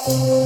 Hantu,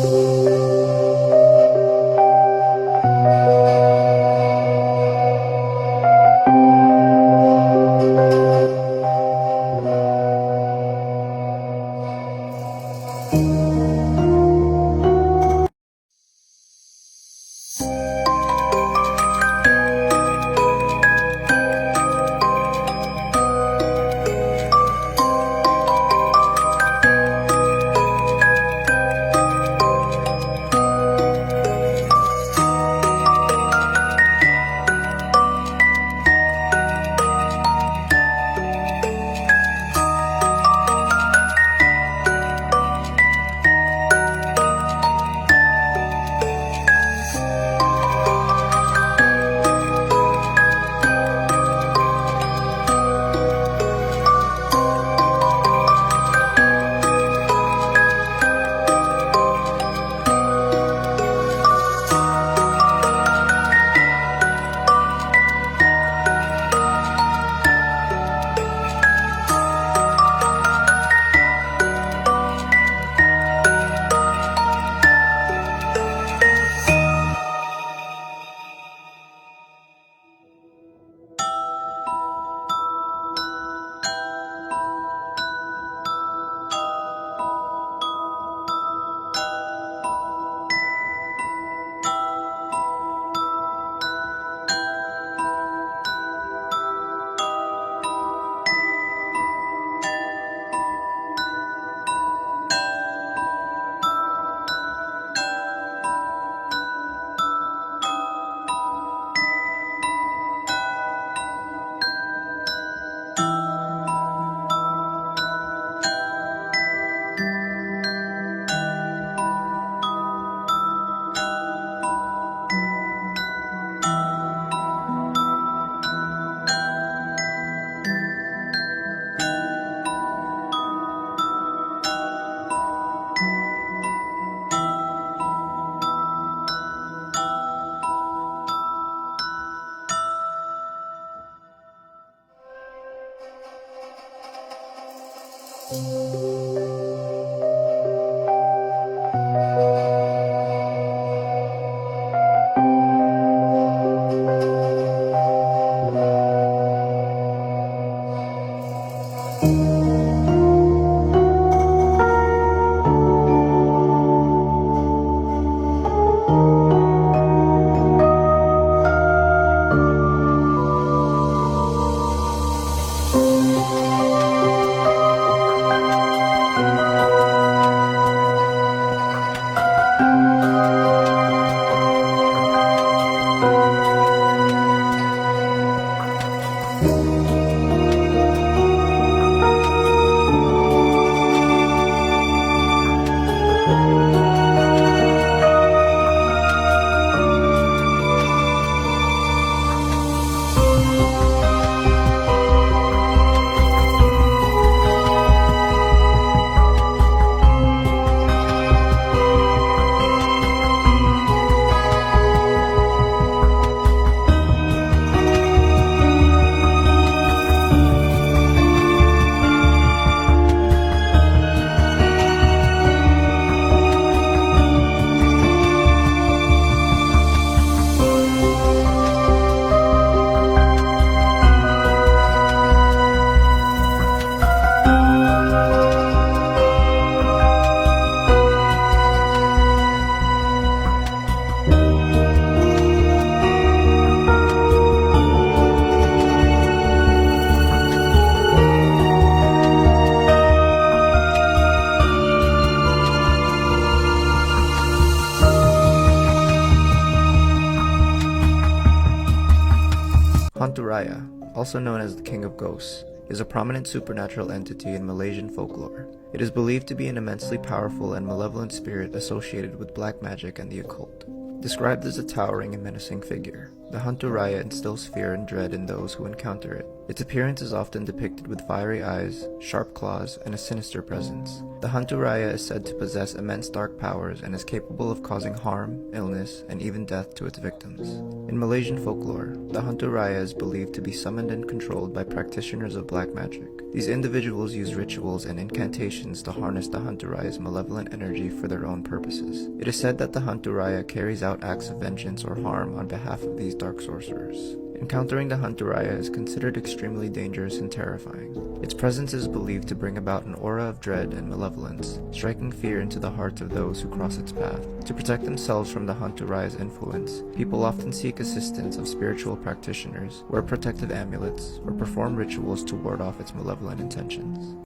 also known as the King of Ghosts, is a prominent supernatural entity in Malaysian folklore. It is believed to be an immensely powerful and malevolent spirit associated with black magic and the occult. Described as a towering and menacing figure, The Hanturaya instills fear and dread in those who encounter it. Its appearance is often depicted with fiery eyes, sharp claws, and a sinister presence. The Hanturaya is said to possess immense dark powers and is capable of causing harm, illness, and even death to its victims. In Malaysian folklore, the Hanturaya is believed to be summoned and controlled by practitioners of black magic. These individuals use rituals and incantations to harness the Hanturaya's malevolent energy for their own purposes. It is said that the Hanturaya carries out acts of vengeance or harm on behalf of these dark sorcerers. Encountering the Hanturaya is considered extremely dangerous and terrifying. Its presence is believed to bring about an aura of dread and malevolence, striking fear into the hearts of those who cross its path. To protect themselves from the Hanturaya's influence, people often seek assistance of spiritual practitioners, wear protective amulets, or perform rituals to ward off its malevolent intentions.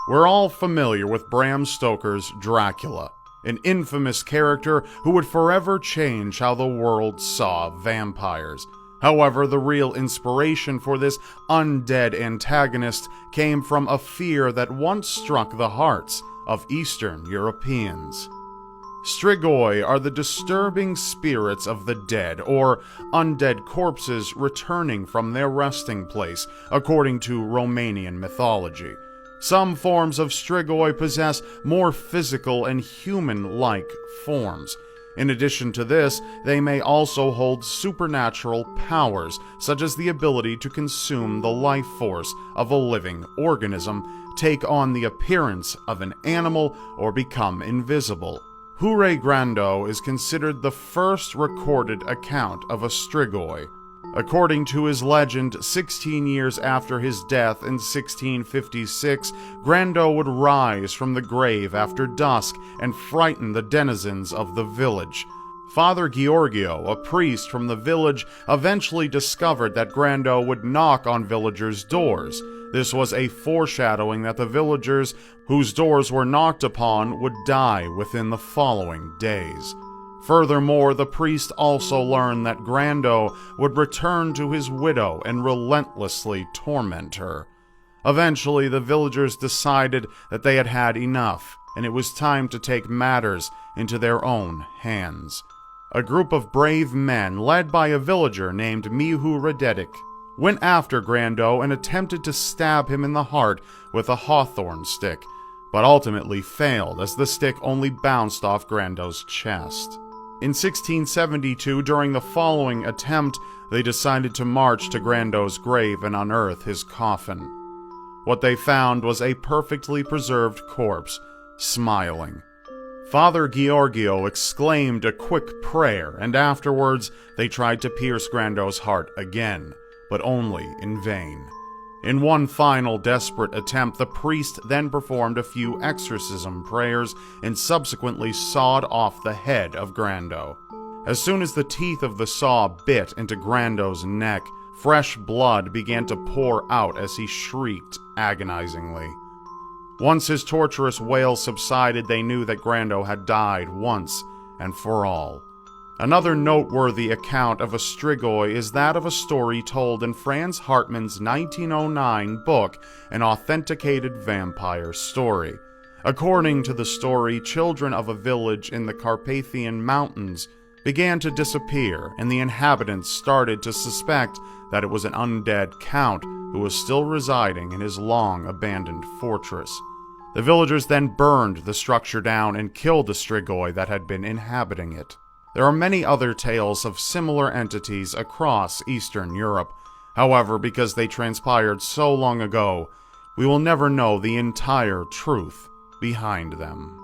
We're all familiar with Bram Stoker's Dracula, an infamous character who would forever change how the world saw vampires. However, the real inspiration for this undead antagonist came from a fear that once struck the hearts of Eastern Europeans. Strigoi are the disturbing spirits of the dead, or undead corpses returning from their resting place, according to Romanian mythology. Some forms of Strigoi possess more physical and human-like forms. In addition to this, they may also hold supernatural powers, such as the ability to consume the life force of a living organism, take on the appearance of an animal, or become invisible. Hure Grando is considered the first recorded account of a Strigoi. According to his legend, 16 years after his death in 1656, Grando would rise from the grave after dusk and frighten the denizens of the village. Father Giorgio, a priest from the village, eventually discovered that Grando would knock on villagers' doors. This was a foreshadowing that the villagers whose doors were knocked upon would die within the following days. Furthermore, the priest also learned that Grando would return to his widow and relentlessly torment her. Eventually, the villagers decided that they had had enough, and it was time to take matters into their own hands. A group of brave men, led by a villager named Mihu Rededic, went after Grando and attempted to stab him in the heart with a hawthorn stick, but ultimately failed as the stick only bounced off Grando's chest. In 1672, during the following attempt, they decided to march to Grando's grave and unearth his coffin. What they found was a perfectly preserved corpse, smiling. Father Giorgio exclaimed a quick prayer, and afterwards they tried to pierce Grando's heart again, but only in vain. In one final desperate attempt, the priest then performed a few exorcism prayers and subsequently sawed off the head of Grando. As soon as the teeth of the saw bit into Grando's neck, fresh blood began to pour out as he shrieked agonizingly. Once his torturous wail subsided, they knew that Grando had died once and for all. Another noteworthy account of a Strigoi is that of a story told in Franz Hartmann's 1909 book, An Authenticated Vampire Story. According to the story, children of a village in the Carpathian Mountains began to disappear, and the inhabitants started to suspect that it was an undead count who was still residing in his long-abandoned fortress. The villagers then burned the structure down and killed the Strigoi that had been inhabiting it. There are many other tales of similar entities across Eastern Europe. However, because they transpired so long ago, we will never know the entire truth behind them.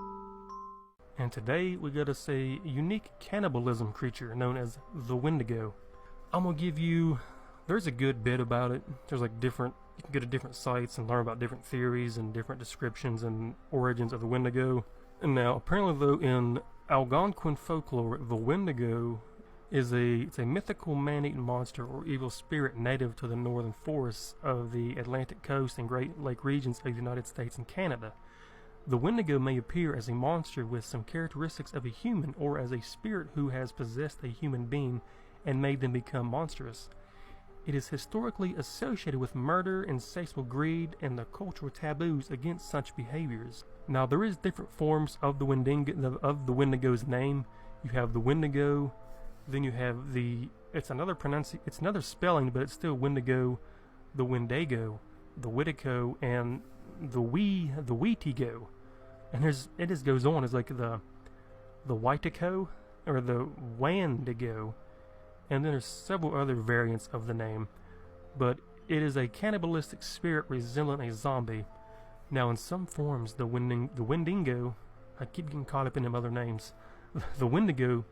And today we got to say a unique cannibalism creature known as the Wendigo. I'm gonna give you, there's a good bit about it. There's like you can go to different sites and learn about different theories and different descriptions and origins of the Wendigo. And now, apparently though, in Algonquin folklore, the Wendigo is a mythical man-eating monster or evil spirit native to the northern forests of the Atlantic coast and Great Lake regions of the United States and Canada. The Wendigo may appear as a monster with some characteristics of a human, or as a spirit who has possessed a human being and made them become monstrous. It is historically associated with murder, insatiable greed, and the cultural taboos against such behaviors. Now, there is different forms of the Wendigo's name. You have the Wendigo, then you have it's another spelling, but it's still Wendigo, the Wendigo, the Witico, and the Wetigo. And it just goes on. It's like the Witico or the Wandigo, and then there's several other variants of the name. But it is a cannibalistic spirit resembling a zombie. Now, in some forms, the Wendigo, I keep getting caught up in them other names. The Wendigo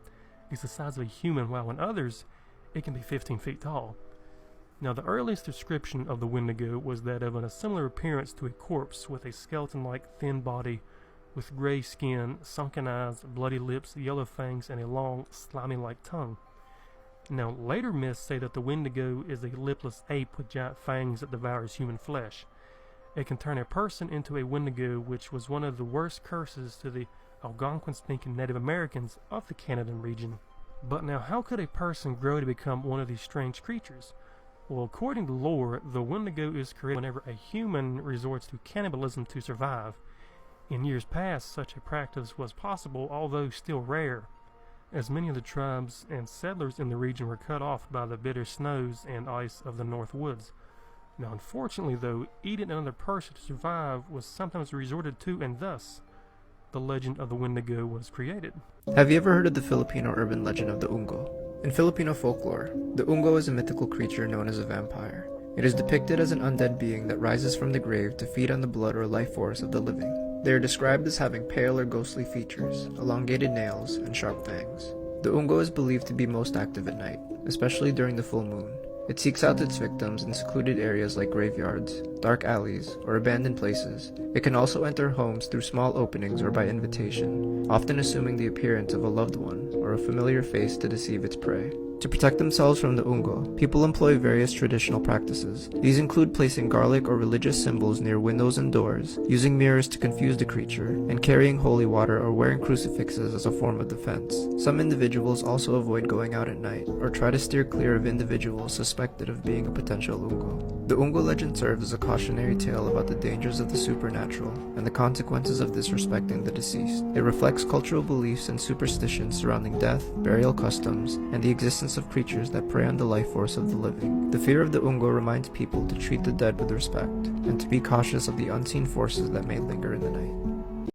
is the size of a human, while in others, it can be 15 feet tall. Now, the earliest description of the Wendigo was that of a similar appearance to a corpse with a skeleton-like thin body with gray skin, sunken eyes, bloody lips, yellow fangs, and a long, slimy-like tongue. Now, later myths say that the Wendigo is a lipless ape with giant fangs that devours human flesh. It can turn a person into a Wendigo, which was one of the worst curses to the Algonquin-speaking Native Americans of the Canadian region. But now, how could a person grow to become one of these strange creatures? Well, according to lore, the Wendigo is created whenever a human resorts to cannibalism to survive. In years past, such a practice was possible, although still rare, as many of the tribes and settlers in the region were cut off by the bitter snows and ice of the North Woods. Now, unfortunately, though, eating another person to survive was sometimes resorted to, and thus, the legend of the Wendigo was created. Have you ever heard of the Filipino urban legend of the Ungo? In Filipino folklore, the Ungo is a mythical creature known as a vampire. It is depicted as an undead being that rises from the grave to feed on the blood or life force of the living. They are described as having pale or ghostly features, elongated nails, and sharp fangs. The Ungo is believed to be most active at night, especially during the full moon. It seeks out its victims in secluded areas like graveyards, dark alleys, or abandoned places. It can also enter homes through small openings or by invitation, often assuming the appearance of a loved one or a familiar face to deceive its prey. To protect themselves from the Ungo, people employ various traditional practices. These include placing garlic or religious symbols near windows and doors, using mirrors to confuse the creature, and carrying holy water or wearing crucifixes as a form of defense. Some individuals also avoid going out at night, or try to steer clear of individuals suspected of being a potential Ungo. The Ungo legend serves as a cautionary tale about the dangers of the supernatural and the consequences of disrespecting the deceased. It reflects cultural beliefs and superstitions surrounding death, burial customs, and the existence of creatures that prey on the life force of the living. The fear of the Ungo reminds people to treat the dead with respect, and to be cautious of the unseen forces that may linger in the night.